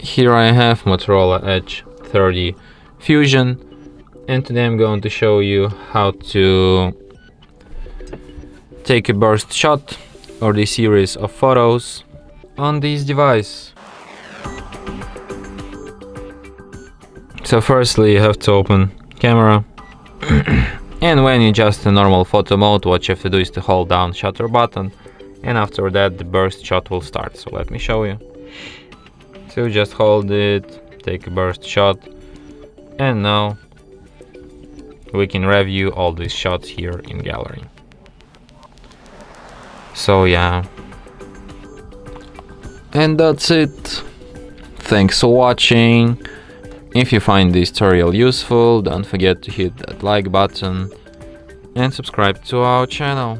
Here I have Motorola Edge 30 Fusion, and today I'm going to show you how to take a burst shot or the series of photos on this device. So firstly you have to open camera and when you adjust the normal photo mode, what you have to do is to hold down shutter button, and after that the burst shot will start. So let me show you. So just hold it, take a burst shot, and now we can review all these shots here in gallery. So yeah, and that's it. Thanks for watching. If you find this tutorial useful, don't forget to hit that like button and subscribe to our channel.